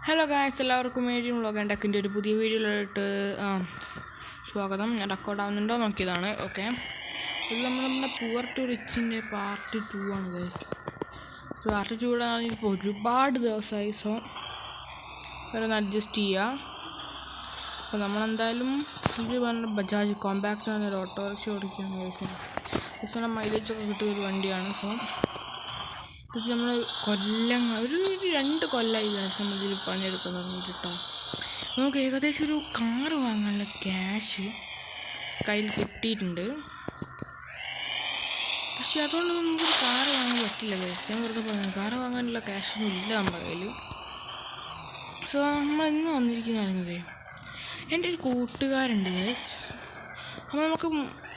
Hello guys, എല്ലാവർക്കും വേണ്ടിയും vlog and ടെക്കിൻ്റെ ഒരു പുതിയ വീഡിയോയിലോട്ട് സ്വാഗതം. ഞാൻ റെക്കോർഡ് ആവുന്നുണ്ടോ നോക്കിയതാണ്. ഓക്കെ, ഇത് നമ്മുടെ പുവർ ടു റിച്ചിൻ്റെ പാർട്ട് 2 ആണ് ഗായ്സ്. പാർട്ട് 2 ഇപ്പോൾ ഒരുപാട് ദിവസമായി. സോ ഒന്ന് അഡ്ജസ്റ്റ് ചെയ്യുക. അപ്പോൾ നമ്മളെന്തായാലും ഇത് പറഞ്ഞ ബജാജ് കോമ്പാക്റ്റ് ആണ്, ഒരു ഓട്ടോറിക്ഷ ഓടിക്കുകയാണ് ഗായ്സ്. ജസ്റ്റ് മൈലേജൊക്കെ കിട്ടിയ ഒരു വണ്ടിയാണ്. സോ ഇത് നമ്മൾ ഒരു 2 കൊല്ലമായി ഗായ്സ് നമ്മൾ ഇതിൽ പണിയെടുക്കാൻ തുടങ്ങിയിട്ട് കേട്ടോ. നമുക്ക് ഏകദേശം ഒരു കാറ് വാങ്ങാനുള്ള ക്യാഷ് കയ്യിൽ കിട്ടിയിട്ടുണ്ട്. പക്ഷെ അതുകൊണ്ടൊന്നും നമുക്കൊരു കാറ് വാങ്ങാൻ പറ്റില്ല ഗായ്സ്. ഞാൻ വെറുതെ പറഞ്ഞു, കാറ് വാങ്ങാനുള്ള ക്യാഷൊന്നും ഇല്ല നമ്മുടെ കയ്യിൽ. സോ നമ്മൾ ഇന്ന് വന്നിരിക്കുന്ന പറയുന്നത്, എൻ്റെ ഒരു കൂട്ടുകാരുണ്ട് ഗായ്സ്. അപ്പോൾ നമുക്ക്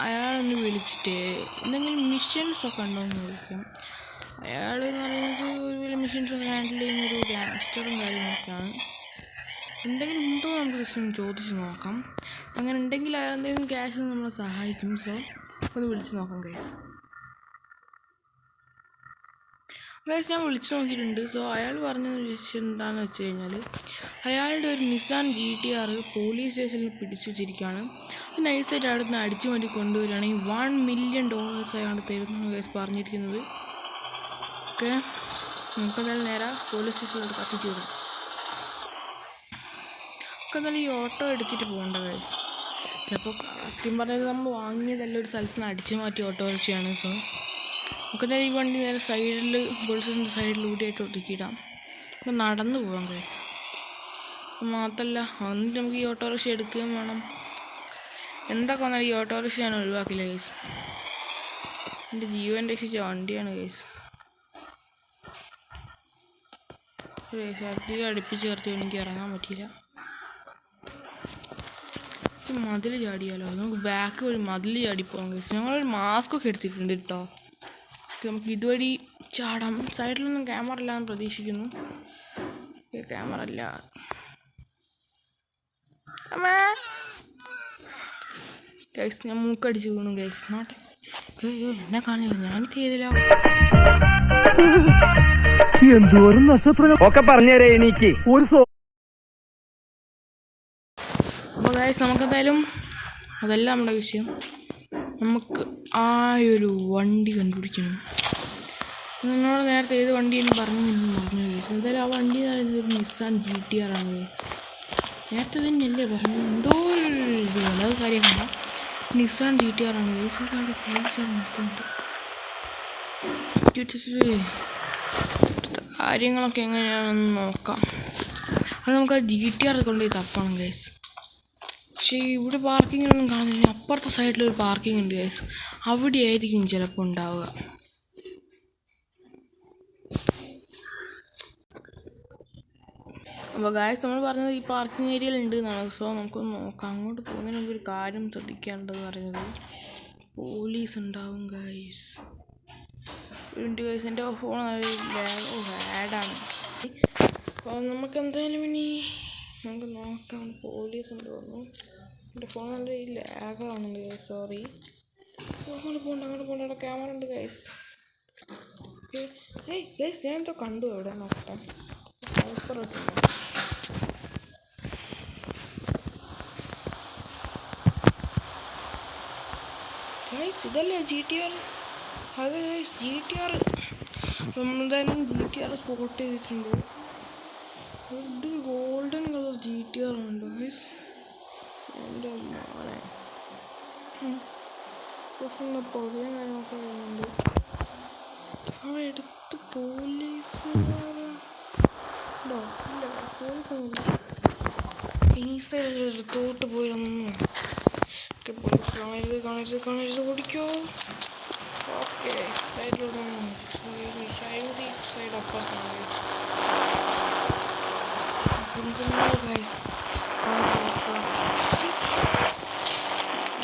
അയാളൊന്ന് വിളിച്ചിട്ട് എന്തെങ്കിലും മിഷൻസൊക്കെ ഉണ്ടോ എന്ന് ചോദിക്കാം. അയാൾ എന്ന് പറയുന്നത് ഒരു മിഷൻസ് ഹാൻഡിൽ ചെയ്യുന്നൊരു ഗാങ്സ്റ്ററും കാര്യങ്ങളൊക്കെയാണ്. എന്തെങ്കിലും ഉണ്ടോ നമുക്ക് ജസ്റ്റ് ഒന്ന് ചോദിച്ച് നോക്കാം. അങ്ങനെ ഉണ്ടെങ്കിൽ അയാൾ എന്തെങ്കിലും ക്യാഷ് നമ്മളെ സഹായിക്കും. സോ ഒന്ന് വിളിച്ച് നോക്കാം ഗൈസ്. ഞാൻ വിളിച്ചു നോക്കിയിട്ടുണ്ട്. സോ അയാൾ പറഞ്ഞതെന്ന് ചോദിച്ചാൽ എന്താണെന്ന് വെച്ച് കഴിഞ്ഞാൽ, അയാളുടെ ഒരു നിസാൻ GTR പോലീസ് സ്റ്റേഷനിൽ പിടിച്ചു വെച്ചിരിക്കുകയാണ്. അത് നൈസായിട്ട് അവിടെ നിന്ന് അടിച്ചു മാറ്റി കൊണ്ടുവരികയാണെങ്കിൽ $1 million അയാൾ തരുന്നു ഗൈസ് പറഞ്ഞിരിക്കുന്നത്. ഓക്കെ, നമുക്കെന്തായാലും നേരെ പോലീസ് സ്റ്റേഷനിലോട്ട് കത്തിച്ചു വിടാം. നമുക്ക് എന്തായാലും ഈ ഓട്ടോ എടുത്തിട്ട് പോകേണ്ട ഗൈസ്. അപ്പോൾ സത്യം പറഞ്ഞത് നമ്മൾ വാങ്ങിയതല്ല, ഒരു സ്ഥലത്ത് നിന്ന് അടിച്ചു മാറ്റി ഓട്ടോറിക്ഷയാണ്. സോ നമുക്കെന്തായാലും ഈ വണ്ടി നേരെ സൈഡിൽ പോലീസിൻ്റെ സൈഡിലൂടെയായിട്ട് ഒതുക്കിയിടാം. നമുക്ക് നടന്നു പോകാം ഗൈസ്. മാത്രമല്ല എന്നിട്ട് നമുക്ക് ഈ ഓട്ടോറിക്ഷ എടുക്കുകയും വേണം. എന്തൊക്കെ വന്നാലും ഈ ഓട്ടോറിക്ഷ ഞാൻ ഒഴിവാക്കില്ല ഗൈസ്. എൻ്റെ ജീവൻ രക്ഷിച്ച വണ്ടിയാണ് ഗൈസ്. അധികം അടുപ്പിച്ച് ചേർത്തി എനിക്ക് ഇറങ്ങാൻ പറ്റില്ല. മതിൽ ചാടിയാലോ? നമുക്ക് ബാക്ക് വഴി മതിൽ ചാടിപ്പോകാം ഗൈസ്. ഞങ്ങളൊരു മാസ്കൊക്കെ എടുത്തിട്ടുണ്ട് കേട്ടോ. നമുക്ക് ഇതുവഴി ചാടാം. സൈഡിലൊന്നും ക്യാമറ ഇല്ലാന്ന് പ്രതീക്ഷിക്കുന്നു. ക്യാമറ ഇല്ല. ഗൈസ് ഞാൻ മൂക്കടിച്ച് വീണു ഗൈസ്. നോട്ടെ, എന്നെ കാണില്ല, ഞാൻ ചെയ്തില്ല. എന്തോരം നക്ഷത്രങ്ങൾ ഒക്കെ പറഞ്ഞുതരേ എനിക്ക് ഒരു. അപ്പോൾ ഗൈസ് നമുക്കെന്തായാലും അതല്ല നമ്മുടെ വിഷയം. നമുക്ക് ആ ഒരു വണ്ടി കണ്ടുപിടിക്കണം. നിങ്ങളോട് നേരത്തെ ഏത് വണ്ടിയെന്ന് പറഞ്ഞു ഗൈസ്. എന്തായാലും ആ വണ്ടി എന്ന് പറയുന്നത് ഒരു നിസാൻ GTR ആണ് ഗൈസ്. നേരത്തെ തന്നെയല്ലേ പറഞ്ഞു, എന്തോ ഒരു അത് കാര്യമല്ല. നിസാൻ GTR ആണ് ഗൈസ്. അവിടെ പോലീസാണ് നിർത്തുന്നുണ്ട്. കാര്യങ്ങളൊക്കെ എങ്ങനെയാണെന്ന് നോക്കാം. അത് നമുക്ക് ആ GTR കൊണ്ടുപോയി തപ്പണം ഗൈസ്. പക്ഷേ ഇവിടെ പാർക്കിങ്ങിനൊന്നും കാണുന്നില്ല. അപ്പുറത്തെ സൈഡിലൊരു പാർക്കിംഗ് ഉണ്ട് ഗൈസ്. അവിടെ ആയിരിക്കും ചിലപ്പോൾ ഉണ്ടാവുക. അപ്പോൾ ഗൈസ് നമ്മൾ പറഞ്ഞത് ഈ പാർക്കിംഗ് ഏരിയയിൽ ഉണ്ട് എന്നാണ്. സോ നമുക്കൊന്ന് നോക്കാം. അങ്ങോട്ട് പോകുന്നതിന് മുമ്പ് ഒരു കാര്യം ശ്രദ്ധിക്കേണ്ടതെന്ന് പറയുന്നത്, പോലീസ് ഉണ്ടാവും ഗൈസ്. ഗൈസ് എൻ്റെ ഫോൺ ആഡാണ്. അപ്പോൾ നമുക്ക് എന്തായാലും ഇനി നമുക്ക് നോക്കാം. പോലീസ് ഉണ്ട് തോന്നുന്നു. എൻ്റെ ഫോൺ നല്ല ഈ ലാഗാവുന്നുണ്ട് ഗൈസ്. സോറി. അങ്ങോട്ട് പോകണ്ട അവിടെ ക്യാമറ ഉണ്ട് ഗൈസ്. ഗൈസ് ഞാൻ എന്തോ കണ്ടു അവിടെ. നോക്കട്ടെ. സൂപ്പർ ഗൈസ്, ഇതല്ലേ GTR? അത് ഗൈസ് GTR. നമ്മളെന്തായാലും GTR സ്പോട്ട് ചെയ്തിട്ടുണ്ട്. ഒരു ഗോൾഡൻ കളർ GTR ഉണ്ട് ഗൈസ്. എൻ്റെ മോനെ പ്രശ്നം പൊടിയും കാര്യമൊക്കെ വരുന്നുണ്ട്. അവിടെ എടുത്ത് പോലീസുകാരുണ്ടോ? ഇല്ല, പോലീസൊന്നുമില്ല. ഈ സൈഡ് എടുത്തോട്ട് പോയിരുന്നു. പോലീസ് കാണരുത് ഓടിക്കോ. ഓക്കെ, സൈഡിലൊന്നും സൈഡ് അപ്പുറത്താണ് ഗൈസ്.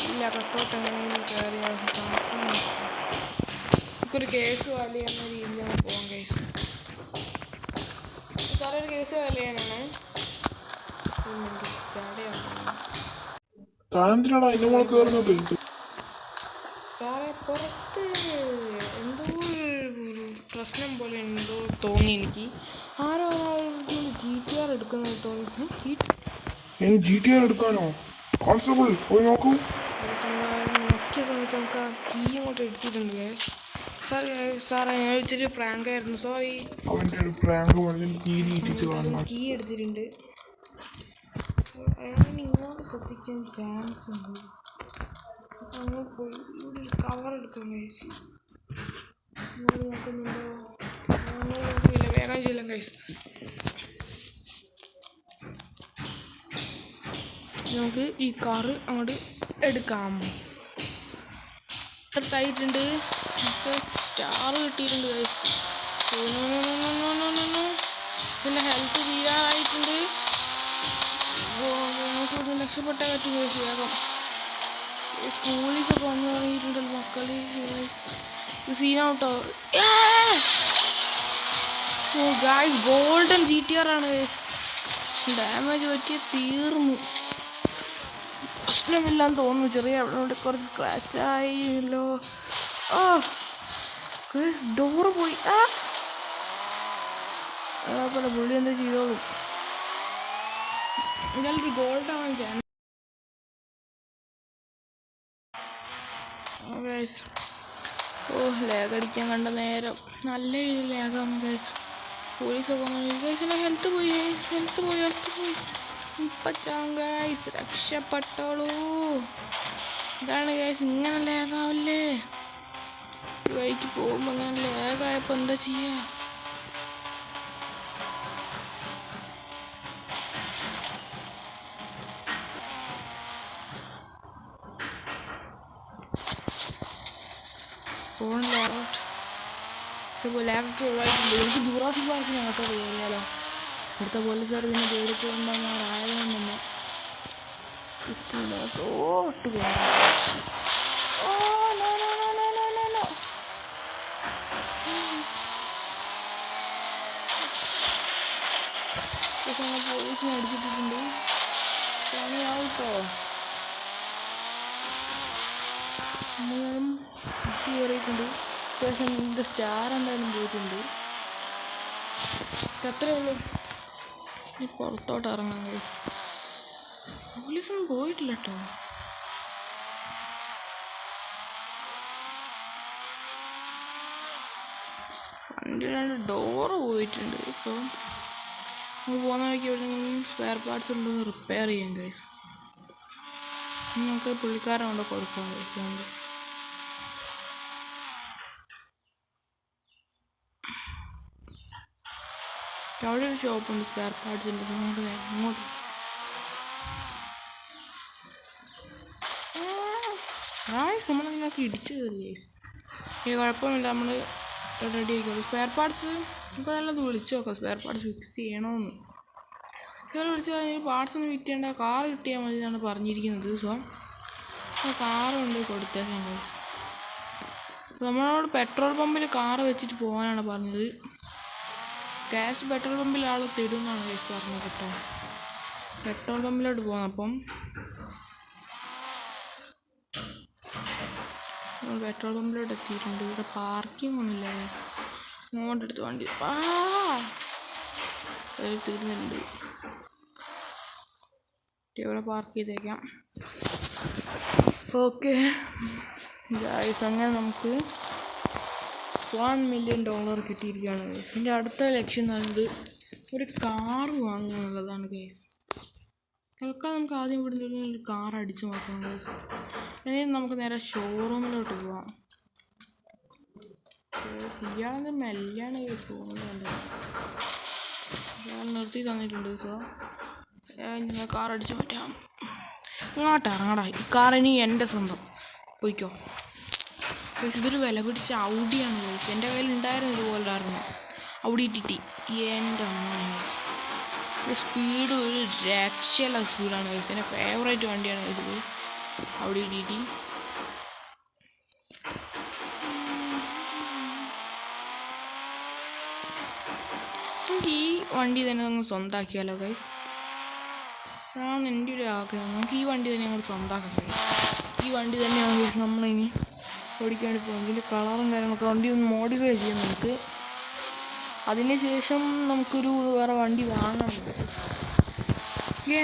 ഇല്ല, കത്തോട്ടെങ്ങനെയും കയറിയാൽ നമുക്കൊരു കേസ് വാല് ചെയ്യുന്ന രീതിയിലാണ് പോകാൻ ഗൈസ്. സാറേ ഒരു കേസ് വാല് ചെയ്യാനാണ്. സാറേ പുറത്ത് എന്തോ ഒരു പ്രശ്നം പോലെ എന്തോ തോന്നി എനിക്ക്. ആരോ GTR എടുക്കുന്ന കേട്ടോ. GTR എടുക്കാനോ? കോൺസ്റ്റബിൾ പോയി നോക്കൂ. നോക്കിയ സമയത്ത് നമുക്ക് ആ കീ ഇങ്ങോട്ട് എടുത്തിട്ടുണ്ട്. സാറേ ഞാൻ ഇച്ചിരി പ്രാങ്ക് ആയിരുന്നു, സോറി. അവൻ്റെ ഒരു പ്രാങ്ക് പറഞ്ഞിട്ട് കീ എടുത്തിട്ടുണ്ട്. അയാളിന് ഇങ്ങോട്ട് ശ്രദ്ധിക്കാൻ ചാൻസ് ഉണ്ട്. അങ്ങ് പോയി ഇവിടെ കവർ എടുക്കാൻ കഴിച്ചു. ഇങ്ങോട്ട് നോക്കുന്നുണ്ടോ? വേഗം ചെല്ലാം കഴിച്ചു. നമുക്ക് ഈ കാറ് അങ്ങോട്ട് എടുക്കാം. ആയിട്ടുണ്ട്. സ്റ്റാർ കിട്ടിയിട്ടുണ്ട് കഴിച്ചു. പിന്നെ ഹെൽത്ത് ചെയ്യാറായിട്ടുണ്ട്. നമുക്ക് രക്ഷപ്പെട്ടാൽ പറ്റും കഴിച്ചു. വേഗം പോലീസൊക്കെ വന്നു തുടങ്ങിയിട്ടുണ്ടല്ലോ മക്കൾ. സീനാട്ടോ. ഗായ്സ് ഗോൾഡൻ GTR ആണ്. ഡാമേജ് പറ്റിയ തീർന്നു. പ്രശ്നമില്ലാന്ന് തോന്നുന്നു. ചെറിയ അവിടെ കുറച്ച് സ്ക്രാച്ച് ആയില്ലോ. ഡോറ് പോയി. അതേപോലെ പുള്ളി എന്താ ചെയ്തോളും. ഇയാൾക്ക് ഗോൾഡ് ആവാൻ ചാൻസ്. ലാഗടിക്കാൻ കണ്ട നേരം നല്ല രീതിയിൽ ലാഗാണ് ഗൈസ്. പോലീസൊക്കെ ഗൈസിൻ്റെ ഹെൽത്ത് പോയി. ഇപ്പം ഗൈസ് രക്ഷപ്പെട്ടോളൂ. ഇതാണ് ഗൈസ്, ഇങ്ങനെ ലാഗാവില്ലേ? ഈ വഴിക്ക് പോകുമ്പോൾ ഇങ്ങനെ ലാഗായപ്പോൾ എന്താ ചെയ്യുക? ഫോൺ എനിക്ക് ജൂറാസിക് പാർക്കിന് അങ്ങോട്ട് കയറിയാലോ. ഇവിടുത്തെ പോലീസുകാർ പിന്നെ പേടിക്കൊണ്ടാരായതുകൊണ്ട് തന്നെ ഒട്ട് കയറാം. പോലീസിനെ അടിച്ചിട്ടിട്ടുണ്ട്. പണിയാവട്ടോ. കയറിയിട്ടുണ്ട്. അത്യാവശ്യം ഇതിൻ്റെ സ്റ്റാർ എന്തായാലും പോയിട്ടുണ്ട്. അത്രേ ഉള്ളൂ. ഇനി പുറത്തോട്ട് ഇറങ്ങാൻ കഴിയും. പോലീസൊന്നും പോയിട്ടില്ല കേട്ടോ. വണ്ടിയുടെ ഡോറ് പോയിട്ടുണ്ട്. സോ നമ്മൾ പോകുന്ന വഴിക്ക് എവിടെയെങ്കിലും സ്പെയർ പാർട്സ് ഉണ്ടെന്ന് റിപ്പയർ ചെയ്യാം ഗൈസ്. നമുക്ക് പുള്ളിക്കാരൻ കൊണ്ട് കൊടുക്കാം ഗൈസ്. അവിടെ ഒരു ഷോപ്പുണ്ട് സ്പെയർ പാർട്സിൻ്റെ. ഇങ്ങോട്ട് നമ്മളിതിനൊക്കെ ഇടിച്ച് കയറി ഗൈസ്. കുഴപ്പമൊന്നുമില്ല, നമ്മൾ റെഡി ആയിക്കോളൂ. സ്പെയർ പാർട്സ് ഇപ്പോൾ നല്ലത് വിളിച്ച് നോക്കാം. സ്പെയർ പാർട്സ് ഫിക്സ് ചെയ്യണമെന്ന് ചില വിളിച്ച് കഴിഞ്ഞാൽ പാർട്സ് ഒന്നും ഫിറ്റ് ചെയ്യേണ്ട, കാറ് കിട്ടിയാൽ മതി എന്നാണ് പറഞ്ഞിരിക്കുന്നത്. സോ കാറ് കൊണ്ട് കൊടുത്തേക്കാം ഗൈസ്. അപ്പോൾ നമ്മളോട് പെട്രോൾ പമ്പിൽ കാറ് വെച്ചിട്ട് പോകാനാണ് പറഞ്ഞത്. ക്യാഷ് പെട്രോൾ പമ്പിൽ ആൾ തരുമെന്നാണ് ഗൈസ് പറഞ്ഞത് കേട്ടോ. പെട്രോൾ പമ്പിലോട്ട് പോകാം. അപ്പം നമ്മൾ പെട്രോൾ പമ്പിലോട്ട് എത്തിയിട്ടുണ്ട്. ഇവിടെ പാർക്കിംഗ് ഒന്നുമില്ല. ഇങ്ങോട്ടെടുത്ത് വണ്ടി തീർന്നിട്ടുണ്ട്. ഇവിടെ പാർക്ക് ചെയ്തേക്കാം. ഓക്കെ ഗൈസ്, അങ്ങനെ നമുക്ക് $1 million കിട്ടിയിരിക്കുകയാണ്. എൻ്റെ അടുത്ത ലക്ഷ്യം എന്ന് പറയുന്നത് ഒരു കാർ വാങ്ങുക എന്നുള്ളതാണ് ഗൈസ്. തൽക്കാലം നമുക്ക് ആദ്യം ഇവിടെ നിന്ന് ഒരു കാർ അടിച്ചു നോക്കാം ഗൈസ്. ഇനി നമുക്ക് നേരെ ഷോറൂമിലോട്ട് പോവാം. ഇയാളെന്ത് മെല്ലാണ് ഗൈസ് പോകുന്നത്. ഇയാൾ നിർത്തി തന്നിട്ടുണ്ട്. സോ ഞാൻ കാർ അടിച്ചു പറ്റാം. ഇങ്ങോട്ട് ഇറങ്ങടാ. ഈ കാർ ഇനി എൻ്റെ സ്വന്തം. പോയിക്കോ ഗൈസ്. ഇതൊരു വില പിടിച്ച ഔഡിയാണ് ഗൈസ്. എൻ്റെ കയ്യിൽ ഉണ്ടായിരുന്നു ഇതുപോലായിരുന്നു ഔഡി TT. എൻ്റെ അമ്മയാണ് ഗൈസ്. സ്പീഡ് ഒരു രക്ഷയുള്ള സ്പീഡാണ് ഗൈസ്. എൻ്റെ ഫേവറേറ്റ് വണ്ടിയാണ് ഇത് ഔഡി TT. നമുക്ക് ഈ വണ്ടി തന്നെ അങ്ങ് സ്വന്തമാക്കിയാലോ ഗൈസ്. അതാണ് എൻ്റെ ഒരു ആഗ്രഹം. നമുക്ക് ഈ വണ്ടി തന്നെ അങ്ങോട്ട് സ്വന്തമാക്കാം ഗൈസ്. ഈ വണ്ടി തന്നെയാണ് ഗൈസ് നമ്മളിനി ഓടിക്കാൻ വേണ്ടി പോകും. ഇതിൻ്റെ കളറും കാര്യങ്ങളൊക്കെ വണ്ടി ഒന്ന് മോഡിഫൈ ചെയ്യാം നമുക്ക്. അതിനുശേഷം നമുക്കൊരു വേറെ വണ്ടി വാങ്ങണം.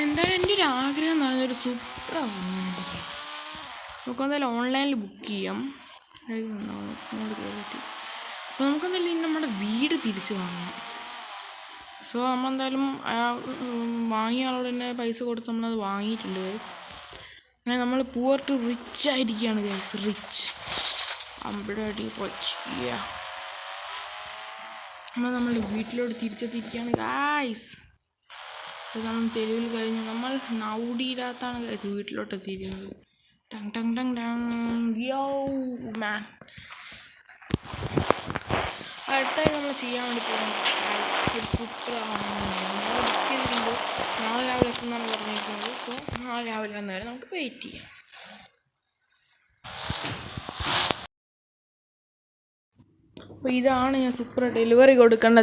എന്തായാലും എൻ്റെ ഒരു ആഗ്രഹം എന്ന് പറഞ്ഞൊരു സൂപ്പർ വാങ്ങുന്നുണ്ട്. നമുക്ക് എന്തായാലും ഓൺലൈനിൽ ബുക്ക് ചെയ്യാം. അപ്പോൾ നമുക്കെന്തായാലും നമ്മുടെ വീട് തിരിച്ച് വാങ്ങണം. സോ നമ്മളെന്തായാലും വാങ്ങിയ ആളോട് തന്നെ പൈസ കൊടുത്ത് നമ്മളത് വാങ്ങിയിട്ടുണ്ട്. അങ്ങനെ നമ്മൾ പൂവർ ടു റിച്ച് ആയിരിക്കുകയാണ്. റിച്ച് അമ്പടി റിച്ച്. നമ്മൾ വീട്ടിലോട്ട് തിരിച്ചെത്തിയിരിക്കുകയാണ് ഗായ്സ്. നമ്മൾ തെരുവിൽ കഴിഞ്ഞ് നമ്മൾ നൗടിയില്ലാത്താണ് ഗായ്സ് വീട്ടിലോട്ട് എത്തിയിരിക്കുന്നത്. Tongue tongue tongue tongue. യോ മാൻ, അടുത്തായി നമ്മൾ ചെയ്യാൻ വേണ്ടി പോകുന്നത് ഒരു സൂപ്പർ ബുക്ക് ചെയ്തിട്ടുണ്ട്. നാളെ രാവിലെ എത്തുന്നതാണ് പറഞ്ഞിരിക്കുന്നത്. സോ നാളെ രാവിലെ വന്നവരെ നമുക്ക് വെയിറ്റ് ചെയ്യാം. അപ്പോൾ ഇതാണ് ഞാൻ സൂപ്പർ ഡെലിവറി കൊടുക്കേണ്ട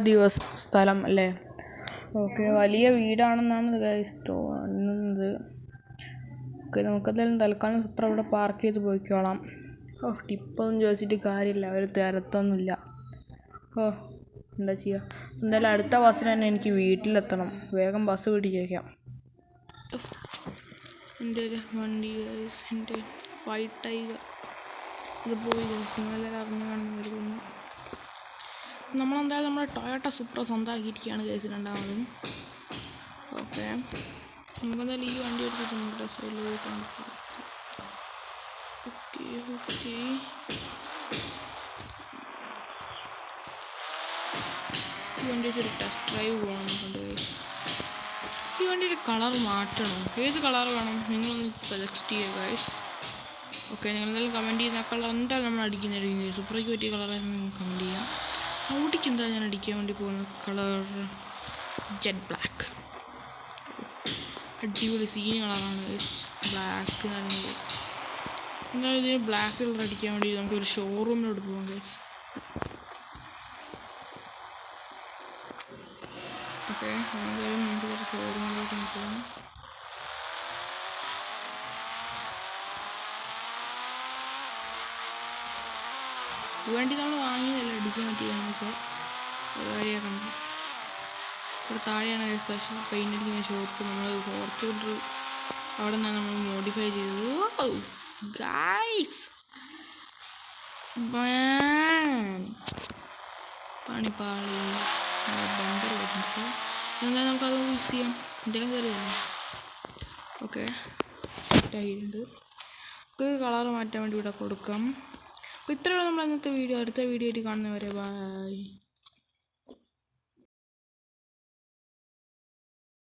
സ്ഥലം അല്ലേ. ഓക്കെ, വലിയ വീടാണെന്നാണ് ഗൈസ് തോന്നുന്നത്. ഓക്കെ, നമുക്കെന്തായാലും തൽക്കാലം സൂപ്പർ അവിടെ പാർക്ക് ചെയ്ത് പോയിക്കോളാം. ടിപ്പൊന്നും ചോദിച്ചിട്ട് കാര്യമില്ല, അവർ തരത്തൊന്നുമില്ല. എന്താ ചെയ്യുക. എന്തായാലും അടുത്ത ബസ്സിന് തന്നെ എനിക്ക് വീട്ടിലെത്തണം. വേഗം ബസ് പിടിച്ചേക്കാം. എൻ്റെ ഒരു വണ്ടി ഗൈസ്, എൻ്റെ വൈറ്റ് ടൈഗർ ഇത് പോയി നിങ്ങളെല്ലാം അറിഞ്ഞു കാണുന്നു വരുന്നു. നമ്മളെന്തായാലും നമ്മുടെ ടൊയോട്ട സൂപ്പർ സ്വന്തമാക്കിയിരിക്കുകയാണ് ഗൈസ് രണ്ടാമതും. ഓക്കെ, നമുക്കെന്തായാലും ഈ വണ്ടി എടുത്തിട്ട് നമ്മുടെ സൈഡിൽ പോയി കണ്ടു. ഓക്കെ ഈ വണ്ടി ഒരു ടെസ്റ്റ് ഡ്രൈവ് പോകണമെന്നുണ്ട് ഗൈസ്. ഈ വണ്ടിയുടെ കളർ മാറ്റണം. ഏത് കളർ വേണം നിങ്ങളൊന്ന് സെലക്ട് ചെയ്യുക ഗൈസ്. ഓക്കെ, നിങ്ങളെന്തായാലും കമൻറ്റ് ചെയ്യുന്ന കളർ എന്തായാലും നമ്മൾ അടിക്കുന്നതായിരിക്കും. സൂപ്പർക്ക് പറ്റിയ കളറായിരുന്നു നിങ്ങൾ കമൻറ്റ് ചെയ്യാം. ഔട്ടിക്ക് എന്താ ഞാൻ അടിക്കാൻ വേണ്ടി പോകുന്ന കളർ ജെറ്റ് ബ്ലാക്ക്. അടിപൊളി സീൻ കളറാണ് ബ്ലാക്ക് എന്ന് പറയുന്നത്. എന്തായാലും ഇതിന് ബ്ലാക്ക് കളർ അടിക്കാൻ വേണ്ടി നമുക്കൊരു ഷോറൂമിലോട്ട് പോകാം ഗൈസ്. ഓക്കെ, എന്തായാലും നമുക്കൊരു ഷോറൂമിലോട്ട് പോകാം. വണ്ടി നമ്മൾ വാങ്ങിയതല്ല, അടിച്ചു മാറ്റിയാൽ കാര്യമാക്കണം. ഇവിടെ താഴെയാണ് പെയിൻ്റ് അടിക്കുന്ന ഷോപ്പ്. നമ്മൾ ഫോർച്യൂണർ അവിടെ നിന്നാണ് നമ്മൾ മോഡിഫൈ ചെയ്തത്. ഗൈസ് പണിപ്പാളി ബമ്പർ വരുന്നത്. എന്തായാലും നമുക്കത് യൂസ് ചെയ്യാം. എന്തെങ്കിലും കയറിയല്ലേ. ഓക്കെ, സെറ്റായിട്ടുണ്ട്. നമുക്ക് കളറ് മാറ്റാൻ വേണ്ടി ഇവിടെ കൊടുക്കാം. അപ്പോൾ ഇത്രയാണ് നമ്മൾ ഇന്നത്തെ വീഡിയോ. അടുത്ത വീഡിയോ ആയിട്ട് കാണുന്നവരെ ബൈ.